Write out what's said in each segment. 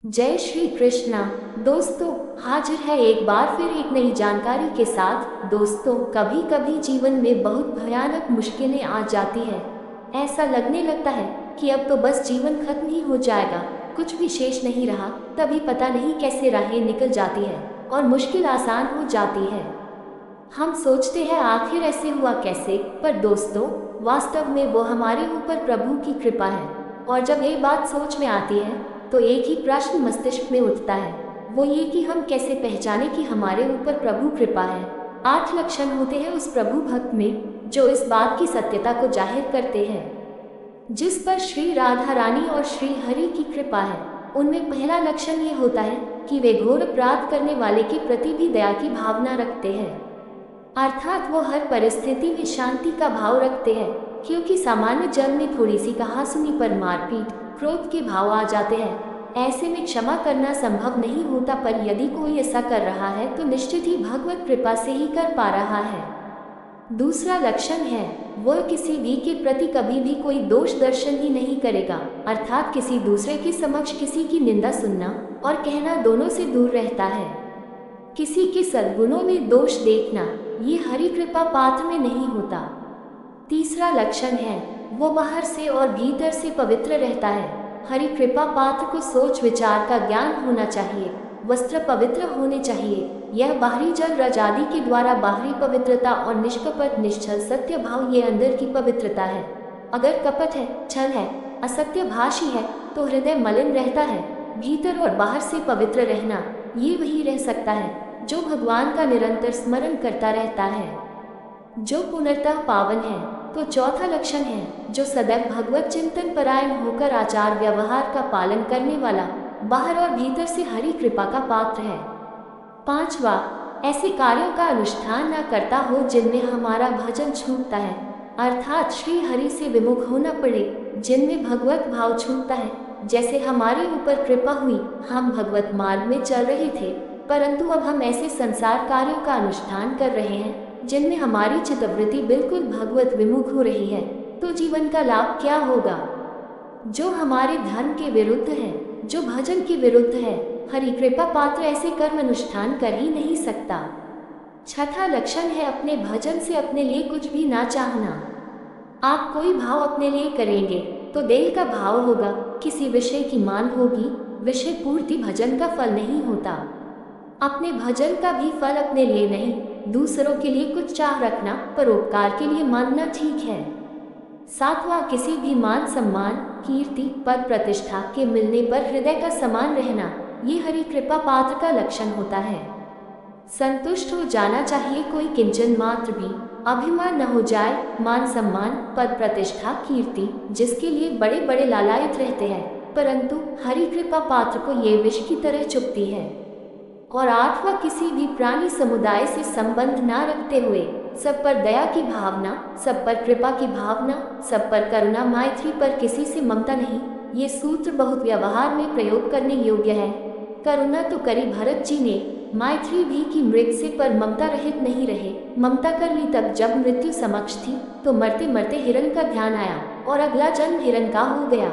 जय श्री कृष्णा। दोस्तों, हाजिर है एक बार फिर एक नई जानकारी के साथ। दोस्तों, कभी कभी जीवन में बहुत भयानक मुश्किलें आ जाती है। ऐसा लगने लगता है कि अब तो बस जीवन खत्म ही हो जाएगा, कुछ भी शेष नहीं रहा। तभी पता नहीं कैसे राहें निकल जाती है और मुश्किल आसान हो जाती है। हम सोचते हैं आखिर ऐसे हुआ कैसे, पर दोस्तों वास्तव में वो हमारे ऊपर प्रभु की कृपा है। और जब ये बात सोच में आती है तो एक ही प्रश्न मस्तिष्क में उठता है, वो ये कि हम कैसे पहचाने कि हमारे ऊपर प्रभु कृपा है। 8 लक्षण होते हैं उस प्रभु भक्त में जो इस बात की सत्यता को जाहिर करते हैं जिस पर श्री राधा रानी और श्री हरि की कृपा है। उनमें पहला लक्षण ये होता है कि वे घोर अपराध करने वाले के प्रति भी दया की भावना रखते हैं, अर्थात वो हर परिस्थिति में शांति का भाव रखते हैं। क्योंकि सामान्य जन में थोड़ी सी कहासुनी पर मारपीट, क्रोध के भाव आ जाते हैं। ऐसे में क्षमा करना संभव नहीं होता, पर यदि कोई ऐसा कर रहा है तो निश्चित ही भगवत कृपा से ही कर पा रहा है। दूसरा लक्षण है वो किसी भी के प्रति कभी भी कोई दोष दर्शन ही नहीं करेगा, अर्थात किसी दूसरे के समक्ष किसी की निंदा सुनना और कहना दोनों से दूर रहता है। किसी के सद्गुणों में दोष देखना ये हरि कृपा पात्र में नहीं होता। तीसरा लक्षण है वो बाहर से और भीतर से पवित्र रहता है। हरि कृपा पात्र को सोच विचार का ज्ञान होना चाहिए, वस्त्र पवित्र होने चाहिए। यह बाहरी जल रज आदि के द्वारा बाहरी पवित्रता और निष्कपट निश्चल सत्य भाव ये अंदर की पवित्रता है। अगर कपट है, छल है, असत्य भाषी है तो हृदय मलिन रहता है। भीतर और बाहर से पवित्र रहना ये वही रह सकता है जो भगवान का निरंतर स्मरण करता रहता है, जो पूर्णतः पावन है। तो चौथा लक्षण है जो सदैव भगवत चिंतन परायण होकर आचार व्यवहार का पालन करने वाला, बाहर और भीतर से हरि कृपा का पात्र है। पांचवा, ऐसे कार्यों का अनुष्ठान न करता हो जिनमें हमारा भजन छूटता है, अर्थात श्री हरि से विमुख होना पड़े, जिनमें भगवत भाव छूटता है। जैसे हमारे ऊपर कृपा हुई, हम भगवत मार्ग में चल रहे थे, परंतु अब हम ऐसे संसार कार्यों का अनुष्ठान कर रहे हैं जिनमें हमारी चित्तवृत्ति बिल्कुल भगवत विमुख हो रही है, तो जीवन का लाभ क्या होगा? जो हमारे धर्म के विरुद्ध है, जो भजन के विरुद्ध है, हरि कृपा पात्र ऐसे कर्म अनुष्ठान कर ही नहीं सकता। छठा लक्षण है अपने भजन से अपने लिए कुछ भी ना चाहना। आप कोई भाव अपने लिए करेंगे तो देह का भाव होगा, किसी विषय की मान होगी, विषय पूर्ति भजन का फल नहीं होता। अपने भजन का भी फल अपने लिए नहीं, दूसरों के लिए कुछ चाह रखना, परोपकार के लिए मानना ठीक है। सातवां, किसी भी मान सम्मान, कीर्ति, पद प्रतिष्ठा के मिलने पर हृदय का समान रहना ये हरि कृपा पात्र का लक्षण होता है। संतुष्ट हो जाना चाहिए, कोई किंचन मात्र भी अभिमान न हो जाए। मान सम्मान, पद प्रतिष्ठा, कीर्ति जिसके लिए बड़े बड़े लालायित रहते हैं, परंतु हरि कृपा पात्र को ये विष की तरह चुभती है। और आठवां, किसी भी प्राणी समुदाय से संबंध न रखते हुए सब पर दया की भावना, सब पर कृपा की भावना, सब पर करुणा, मैत्री पर किसी से ममता नहीं। ये सूत्र बहुत व्यवहार में प्रयोग करने योग्य है। करुणा तो करी भरत जी ने, मैत्री भी की मृग से, पर ममता रहित नहीं रहे। ममता कर ली तब जब मृत्यु समक्ष थी, तो मरते मरते हिरण का ध्यान आया और अगला जन्म हिरण का हो गया।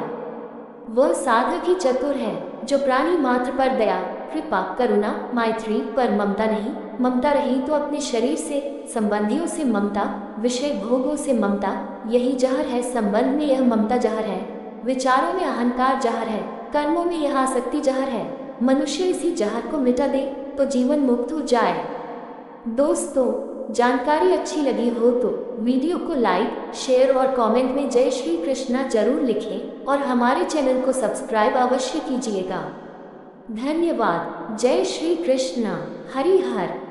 वह साधक ही चतुर है जो प्राणी मात्र पर दया, कृपा, करुणा, मैत्री पर ममता नहीं। ममता रही तो अपने शरीर से, संबंधियों से ममता, विषय भोगों से ममता, यही जहर है। संबंध में यह ममता जहर है, विचारों में अहंकार जहर है, कर्मों में यह आसक्ति जहर है। मनुष्य इसी जहर को मिटा दे तो जीवन मुक्त हो जाए। दोस्तों, जानकारी अच्छी लगी हो तो वीडियो को लाइक, शेयर और कमेंट में जय श्री कृष्णा जरूर लिखें और हमारे चैनल को सब्सक्राइब अवश्य कीजिएगा। धन्यवाद। जय श्री कृष्णा। हरि हर।